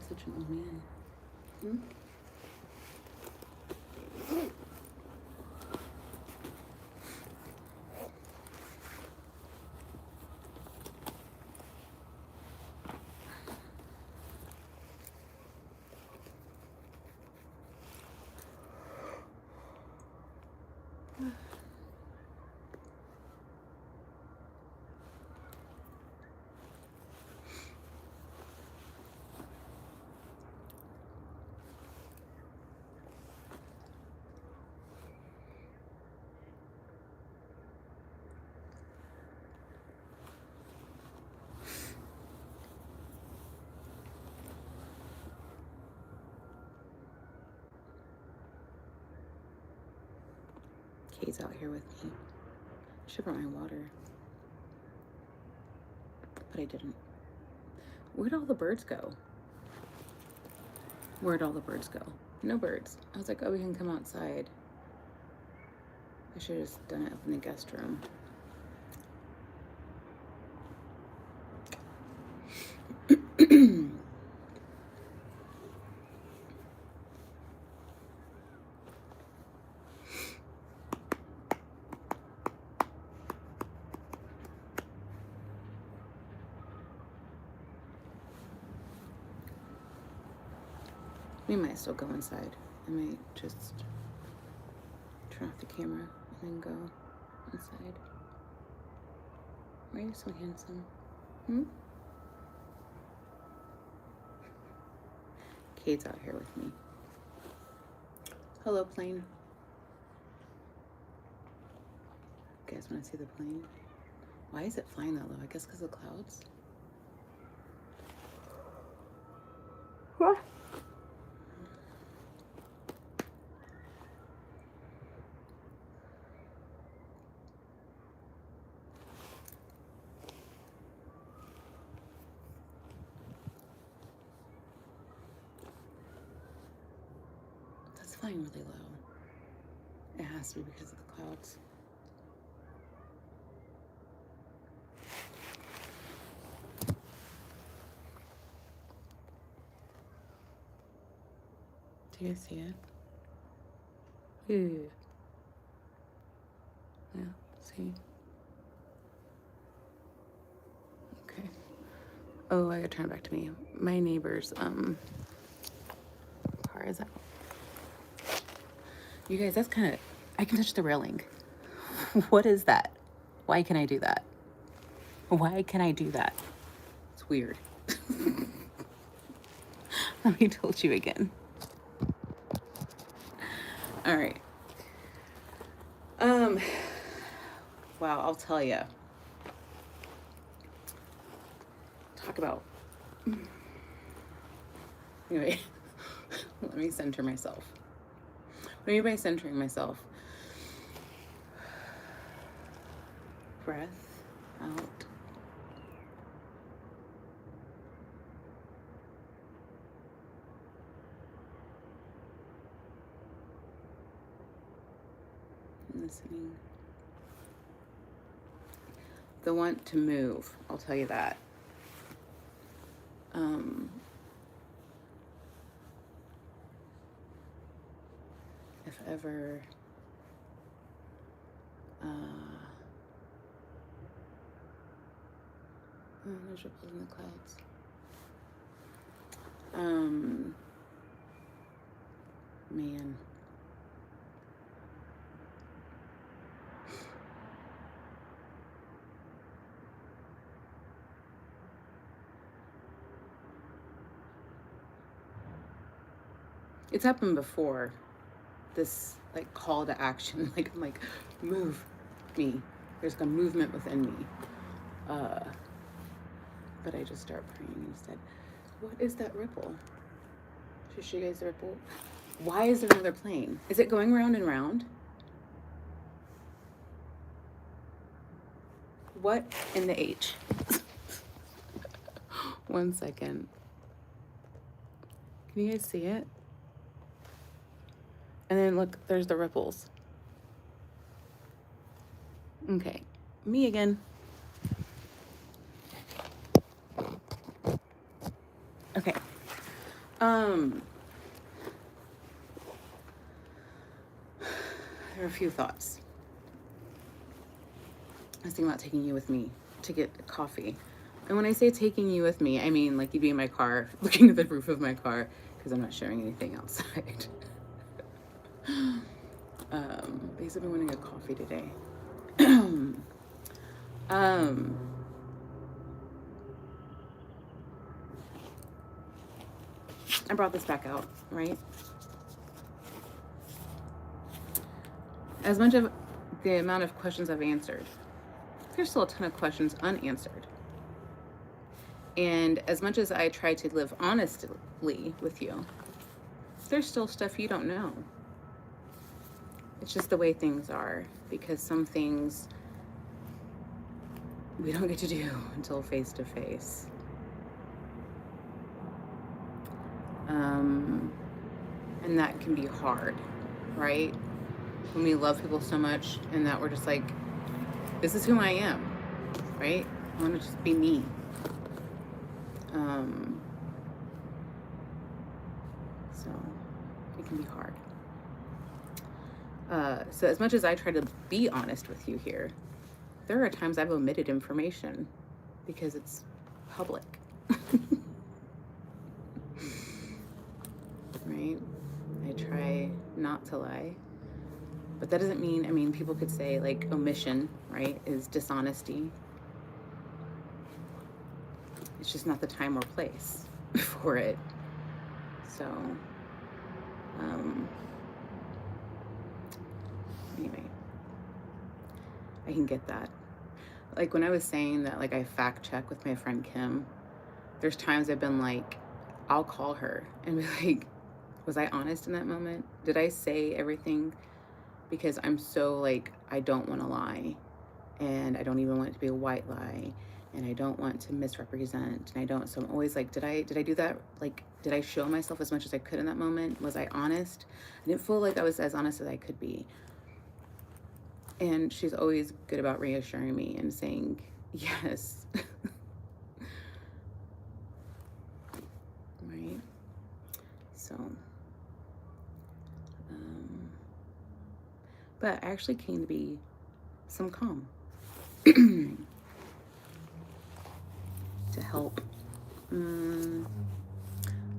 like such an old man. Hmm? Kay's out here with me. I should brought my water. But I didn't. Where'd all the birds go? Where'd all the birds go? No birds. I was like, oh, we can come outside. I should have just done it up in the guest room. We might still go inside. I might just turn off the camera and then go inside. Why are you so handsome? Hmm? Kate's out here with me. Hello, plane. You guys want to see the plane? Why is it flying that low? I guess because of the clouds. What? That's flying really low. It has to be because of the clouds. Do you guys see it? Yeah, see? Okay. Oh, I gotta turn it back to me. My neighbor's car is out. You guys, that's kind of, I can touch the railing. What is that? Why can I do that? Why can I do that? It's weird. Let me told you again. All right. Wow, I'll tell you. Talk about. Anyway, let me center myself. What do you mean by centering myself? Breath out. Listening. The want to move, I'll tell you that. If ever there's ripples in the clouds. Man. It's happened before. This like call to action, like I'm like, move me. There's like a movement within me. But I just start praying instead. What is that ripple? Should I show you guys the ripple? Why is there another plane? Is it going round and round? What in the H? 1 second. Can you guys see it? And then look, there's the ripples. Okay, me again. Okay, Um, there are a few thoughts. I was thinking about taking you with me to get coffee. And when I say taking you with me, I mean like you'd be in my car, looking at the roof of my car, because I'm not sharing anything outside. Because I've been wanting a coffee today. um, I brought this back out, right? As much of the amount of questions I've answered, there's still a ton of questions unanswered. And as much as I try to live honestly with you, there's still stuff you don't know. It's just the way things are, because some things we don't get to do until face to face. And that can be hard, right? When we love people so much and that we're just like, this is who I am, right? I want to just be me. So it can be hard. So as much as I try to be honest with you here, there are times I've omitted information because it's public. Right? I try not to lie. But that doesn't mean, I mean, people could say like omission, right, is dishonesty. It's just not the time or place for it. So, anyway, I can get that. Like when I was saying that, like I fact check with my friend Kim, there's times I've been like, I'll call her and be like, was I honest in that moment? Did I say everything? Because I'm so like, I don't want to lie, and I don't even want it to be a white lie, and I don't want to misrepresent, and I don't, so I'm always like, did I do that? Like, did I show myself as much as I could in that moment? Was I honest? I didn't feel like I was as honest as I could be. And she's always good about reassuring me and saying, yes. Right? So, but I actually came to be some calm to help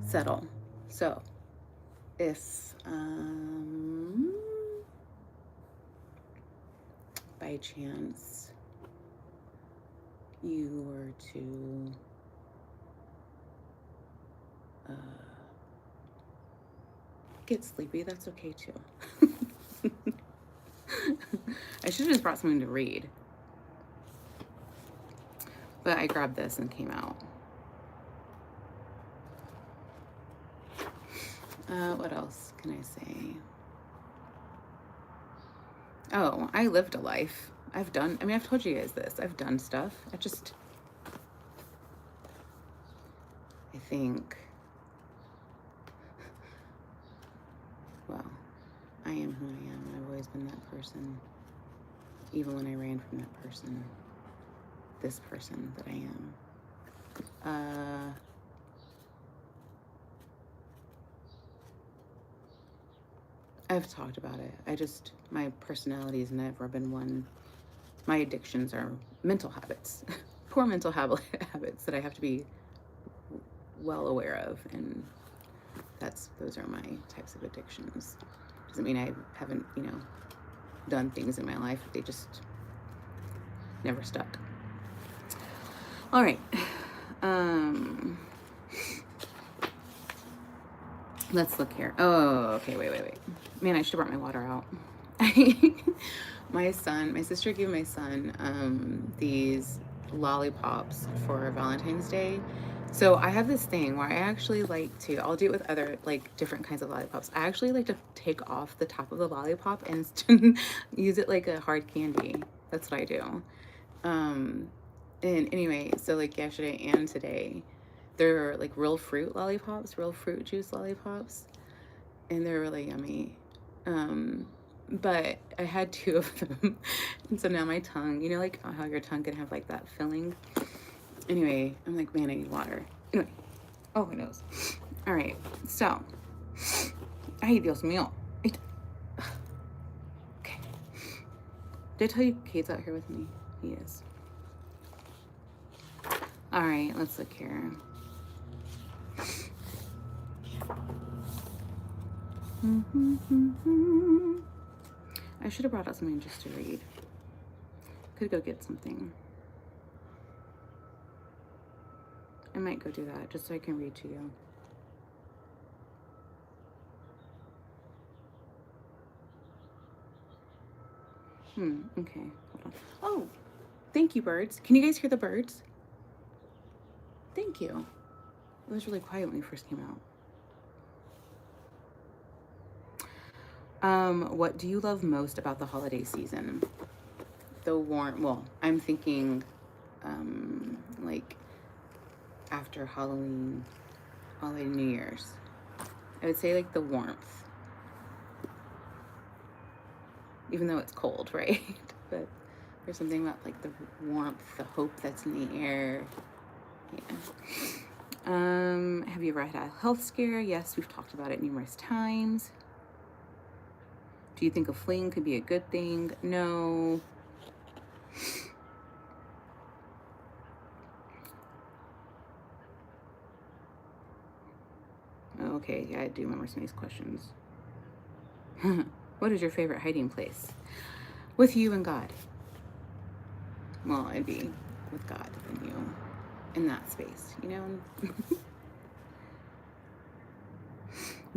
settle. So if by chance you were to get sleepy, that's okay too. I should have just brought something to read. But I grabbed this and came out. What else can I say? Oh, I lived a life. I've told you guys this. I've done stuff. I think, well, I am who I am. I've always been that person. Even when I ran from that person, this person that I am. I've talked about it. My personality has never been one. My addictions are mental habits, poor mental habits that I have to be well aware of. And those are my types of addictions. Doesn't mean I haven't, done things in my life. They just never stuck. All right. Let's look here. Oh, okay. Wait. Man, I should have brought my water out. My sister gave my son these lollipops for Valentine's Day. So I have this thing where I actually I'll do it with other different kinds of lollipops. I actually like to take off the top of the lollipop and use it like a hard candy. That's what I do. And anyway, so yesterday and today, they're real fruit lollipops, real fruit juice lollipops, and they're really yummy. But I had 2 of them, and so now my tongue, how your tongue can have that filling. Anyway, I'm like, man, I need water. Anyway, oh, my nose. All right, so, ay, Dios mío. Okay. Did I tell you Kate's out here with me? He is. All right, let's look here. I should have brought out something just to read. Could go get something. I might go do that just so I can read to you. Okay. Hold on. Oh, thank you, birds. Can you guys hear the birds? Thank you. It was really quiet when we first came out. What do you love most about the holiday season? The warm, well, I'm thinking, like after Halloween, holiday New Year's. I would say like the warmth. Even though it's cold, right? But there's something about like the warmth, the hope that's in the air. Yeah. Have you ever had a health scare? Yes, we've talked about it numerous times. Do you think a fling could be a good thing? No. Okay, yeah, I do remember some of these questions. What is your favorite hiding place? With you and God. Well, I'd be with God and you in that space, you know?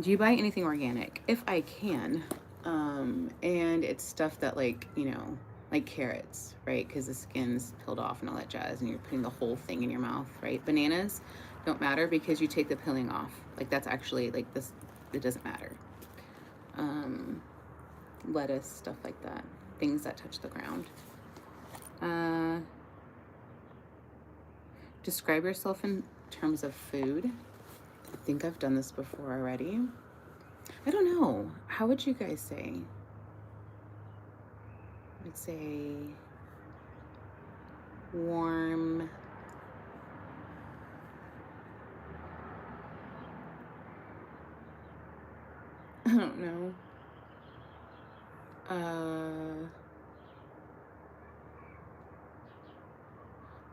Do you buy anything organic? If I can. And it's stuff that like, you know, like carrots, right? Because the skin's peeled off and all that jazz, and you're putting the whole thing in your mouth, right? Bananas don't matter because you take the peeling off. Like that's actually like this, it doesn't matter. Lettuce, stuff like that. Things that touch the ground. Describe yourself in terms of food. I think I've done this before already. I don't know. How would you guys say? I'd say warm. I don't know.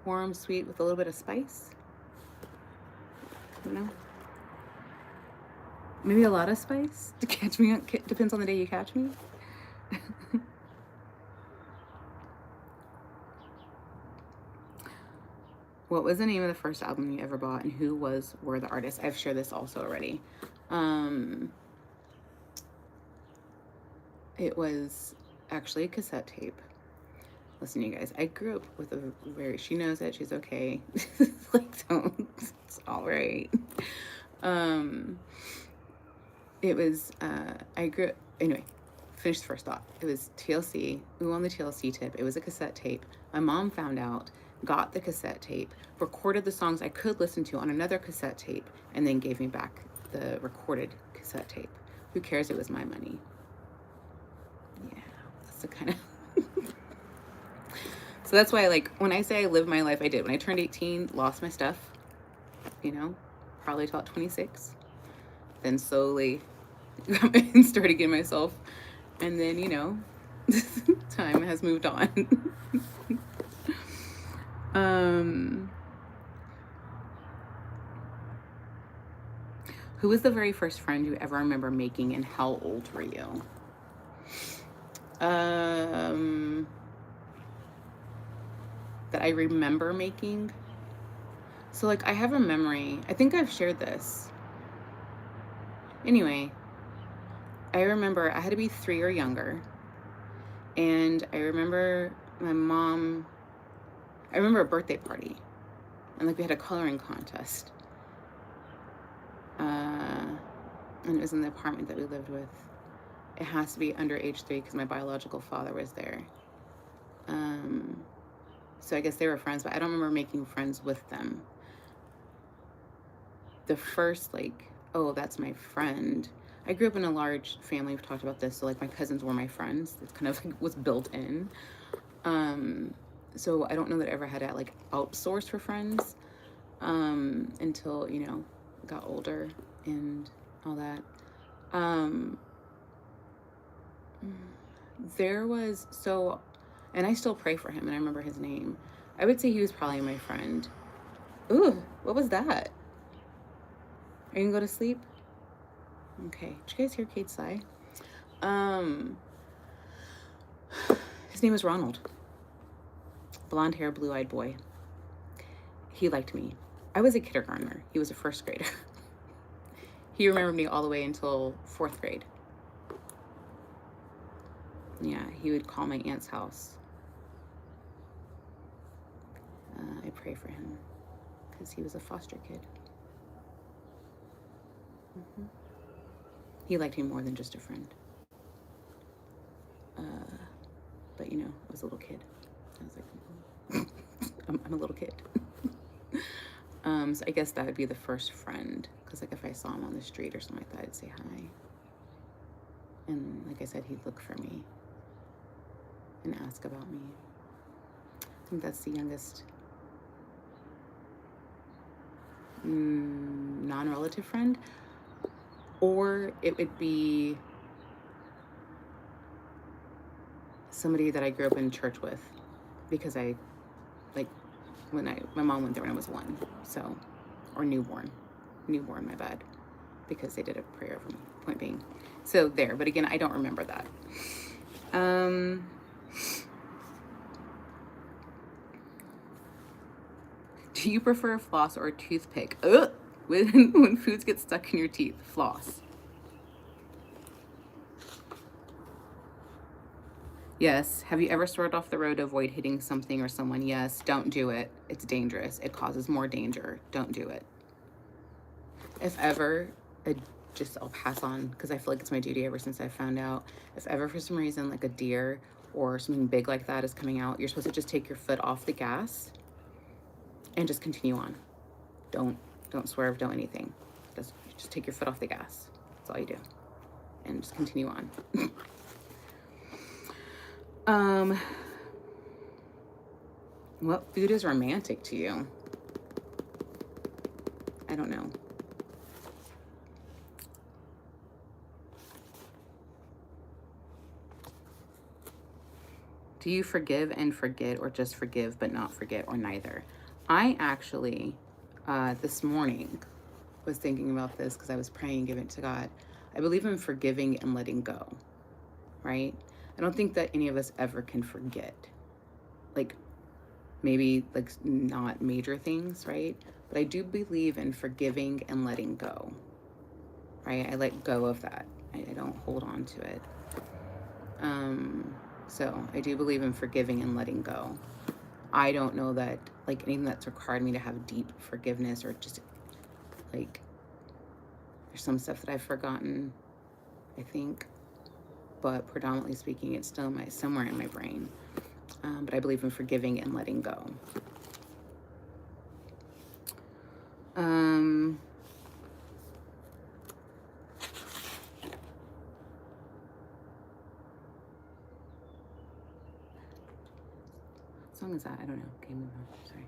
Warm, sweet with a little bit of spice. You know? Maybe a lot of spice to catch me. Depends on the day you catch me. What was the name of the first album you ever bought, and who were the artists? I've shared this also already. It was actually a cassette tape. Listen, you guys, I grew up with she knows that she's okay. Like, don't, it's all right. It was, anyway, finish the first thought. It was TLC, Ooh on the TLC tip. It was a cassette tape. My mom found out, got the cassette tape, recorded the songs I could listen to on another cassette tape, and then gave me back the recorded cassette tape. Who cares? It was my money. Yeah, that's the kind of... So that's why, like, when I say I lived my life, I did. When I turned 18, lost my stuff, you know, probably till 26. Then slowly started getting myself. And then, you know, time has moved on. Who was the very first friend you ever remember making, and how old were you? That I remember making. So like I have a memory. I think I've shared this. Anyway, I remember I had to be 3 or younger. And I remember my mom, I remember a birthday party. And like we had a coloring contest. And it was in the apartment that we lived with. It has to be under age 3 because my biological father was there. So I guess they were friends, but I don't remember making friends with them. The first, like, oh, that's my friend. I grew up in a large family. We've talked about this. So like my cousins were my friends. It's kind of like was built in. So I don't know that I ever had to like outsource for friends until, you know, got older and all that. Um, there was, so, and I still pray for him, and I remember his name. I would say he was probably my friend. Ooh, what was that? Are you gonna go to sleep? Okay. Did you guys hear Kate sigh? Um, his name was Ronald. Blonde hair, blue-eyed boy. He liked me. I was a kindergartner. He was a first grader. He remembered me all the way until 4th grade. Yeah, he would call my aunt's house. I pray for him because he was a foster kid. He liked me more than just a friend. But you know, I was a little kid. I was like, I'm a little kid. So I guess that would be the first friend, because like if I saw him on the street or something like that, I'd say hi. And like I said, he'd look for me and ask about me. I think that's the youngest non-relative friend. Or it would be somebody that I grew up in church with, because I, like, my mom went there when I was 1, so, or newborn, my bad, because they did a prayer for me, point being. So there, but again, I don't remember that. Do you prefer a floss or a toothpick? Ugh! When foods get stuck in your teeth, floss. Yes. Have you ever swerved off the road to avoid hitting something or someone? Yes. Don't do it. It's dangerous. It causes more danger. Don't do it. If ever, I'll pass on, because I feel like it's my duty ever since I found out. If ever for some reason like a deer or something big like that is coming out, you're supposed to just take your foot off the gas and just continue on. Don't swerve, don't anything. Just take your foot off the gas. That's all you do. And just continue on. What food is romantic to you? I don't know. Do you forgive and forget, or just forgive but not forget, or neither? I actually, this morning, was thinking about this because I was praying and giving it to God. I believe in forgiving and letting go, right? I don't think that any of us ever can forget. Like, maybe like not major things, right? But I do believe in forgiving and letting go, right? I let go of that. I don't hold on to it. So I do believe in forgiving and letting go. I don't know that like anything that's required me to have deep forgiveness, or just like there's some stuff that I've forgotten, I think, but predominantly speaking, it's still somewhere in my brain. But I believe in forgiving and letting go. What song is that? I don't know. Okay, move on. Sorry.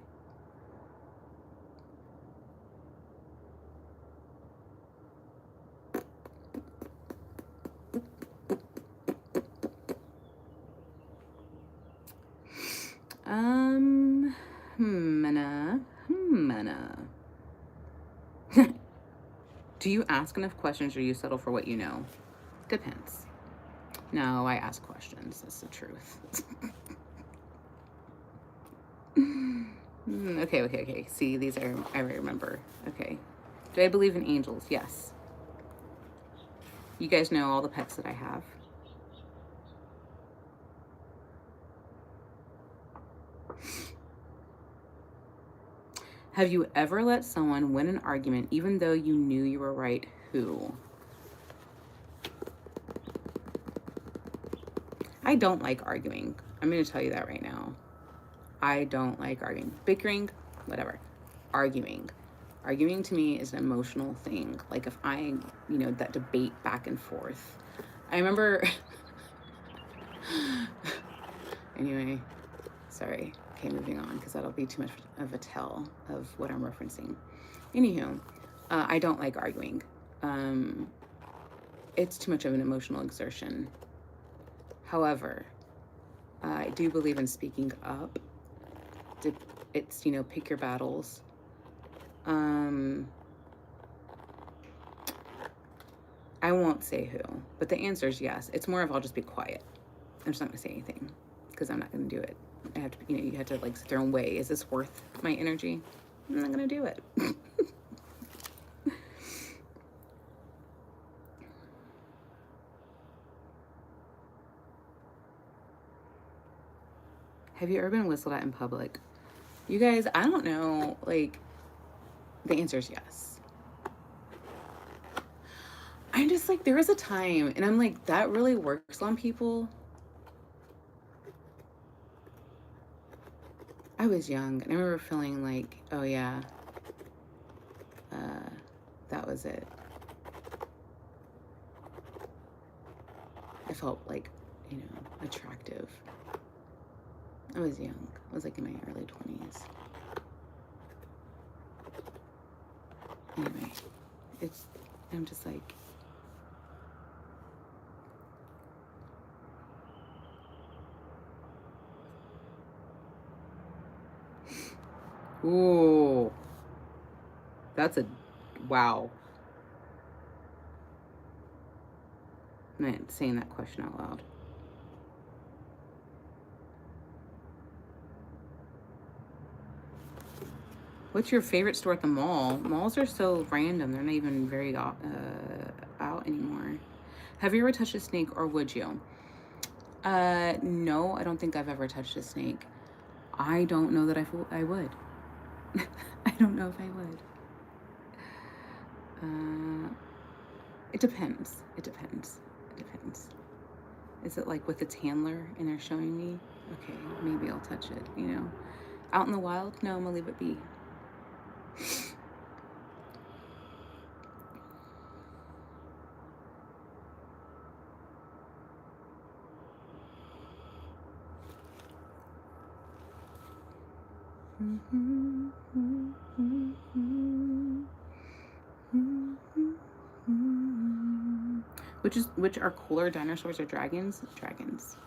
Do you ask enough questions, or you settle for what you know? Depends. No, I ask questions. That's the truth. Okay. See, these are, I remember. Okay. Do I believe in angels? Yes. You guys know all the pets that I have. Have you ever let someone win an argument even though you knew you were right? Who? I don't like arguing. I'm going to tell you that right now. I don't like arguing. Bickering, whatever. Arguing. Arguing to me is an emotional thing. Like if that debate back and forth. I remember, anyway, sorry. Okay, moving on, because that'll be too much of a tell of what I'm referencing. Anywho, I don't like arguing. Um, it's too much of an emotional exertion. However, I do believe in speaking up. It's, pick your battles. Um, I won't say who, but the answer is yes. It's more of I'll just be quiet. I'm just not gonna say anything because I'm not gonna do it. I have to, you have to like sit there and weigh, is this worth my energy? I'm not gonna do it. Have you ever been whistled at in public? You guys, I don't know. Like, the answer is yes. I'm just like, there was a time, and I'm like, that really works on people. I was young, and I remember feeling like, oh yeah, uh, that was it. I felt like, attractive. I was young. I was like in my early 20s. Anyway, I'm just like, ooh, that's a, wow. I'm not saying that question out loud. What's your favorite store at the mall? Malls are so random. They're not even very out anymore. Have you ever touched a snake, or would you? No, I don't think I've ever touched a snake. I don't know that I would. I don't know if I would. It depends. It depends. It depends. Is it like with its handler and they're showing me? Okay, maybe I'll touch it, Out in the wild? No, I'm gonna leave it be. Which are cooler, dinosaurs or dragons? Dragons.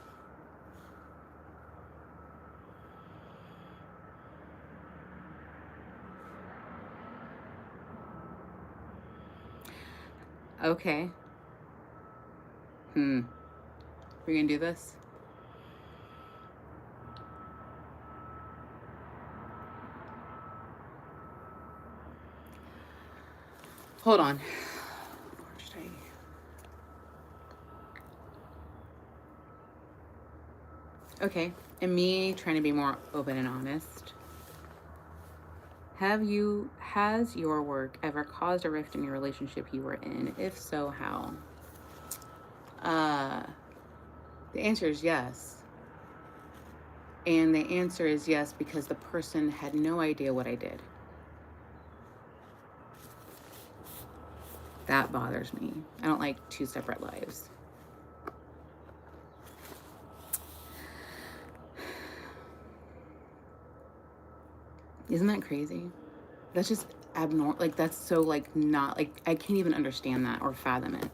Okay. We're gonna do this? Hold on. Okay, and me trying to be more open and honest. Has your work ever caused a rift in your relationship you were in? If so, how? The answer is yes. And the answer is yes because the person had no idea what I did. That bothers me. I don't like two separate lives. Isn't that crazy? That's just abnormal. Like, that's so, like, not, like, I can't even understand that or fathom it.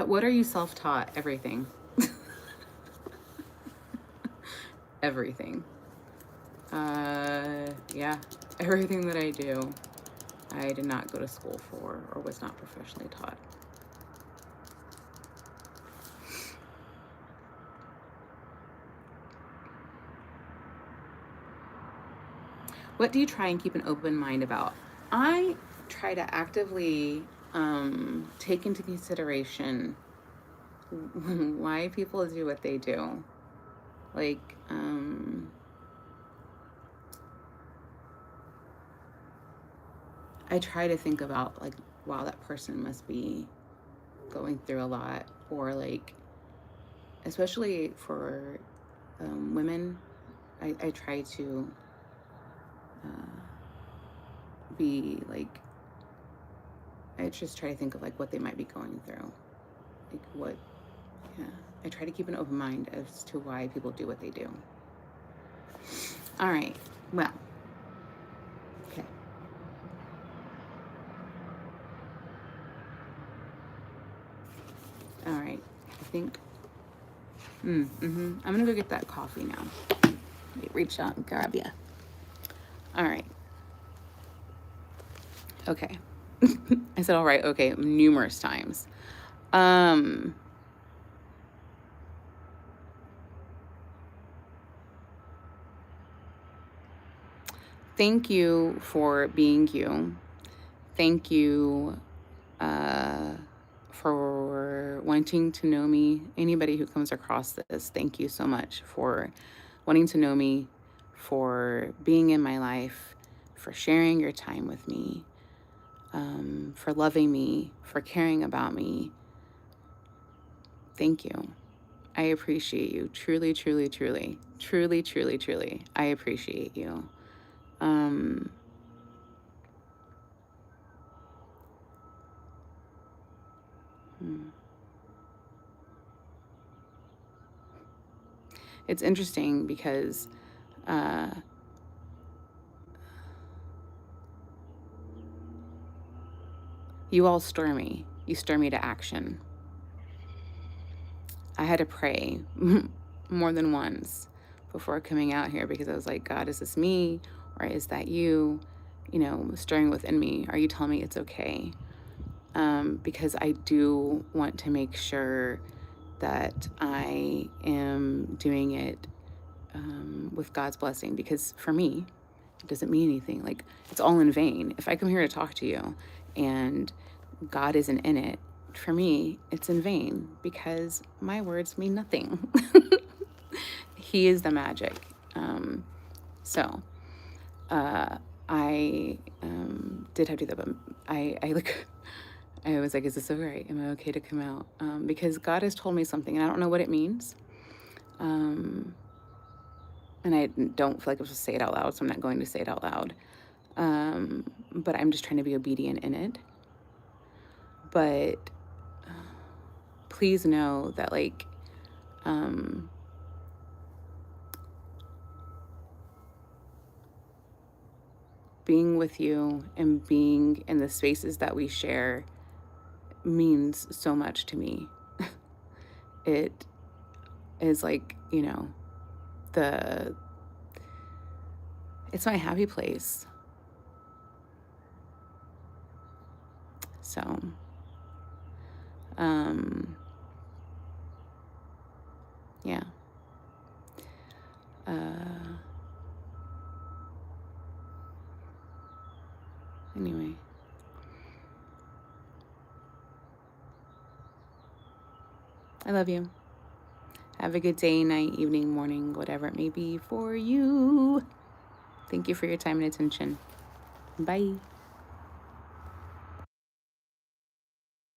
What are you self-taught? Everything. Everything. Yeah. Everything that I do, I did not go to school for or was not professionally taught. What do you try and keep an open mind about? I try to actively take into consideration why people do what they do. Like, I try to think about, like, wow, that person must be going through a lot. Or, like, especially for women, I try to be, like, I just try to think of like what they might be going through. Like what, yeah. I try to keep an open mind as to why people do what they do. All right. Well, okay. All right. I think, I'm going to go get that coffee now. Reach out and grab you. All right. Okay. I said, all right. Okay. Numerous times. Thank you for being you. Thank you for wanting to know me. Anybody who comes across this, thank you so much for wanting to know me, for being in my life, for sharing your time with me, for loving me, for caring about me. Thank you. I appreciate you. Truly, truly, truly. Truly, truly, truly. I appreciate you. It's interesting because you all stir me. You stir me to action. I had to pray more than once before coming out here because I was like, God, is this me or is that you, stirring within me? Are you telling me it's okay? Because I do want to make sure that I am doing it with God's blessing, because for me, it doesn't mean anything. Like, it's all in vain. If I come here to talk to you and God isn't in it, for me, it's in vain because my words mean nothing. He is the magic. So I did have to do that, but I was like, is this all right? Am I okay to come out? Because God has told me something and I don't know what it means. And I don't feel like I'm supposed to say it out loud, so I'm not going to say it out loud. But I'm just trying to be obedient in it. But please know that, like, being with you and being in the spaces that we share means so much to me. It is like, it's my happy place. So, yeah. Anyway. I love you. Have a good day, night, evening, morning, whatever it may be for you. Thank you for your time and attention. Bye.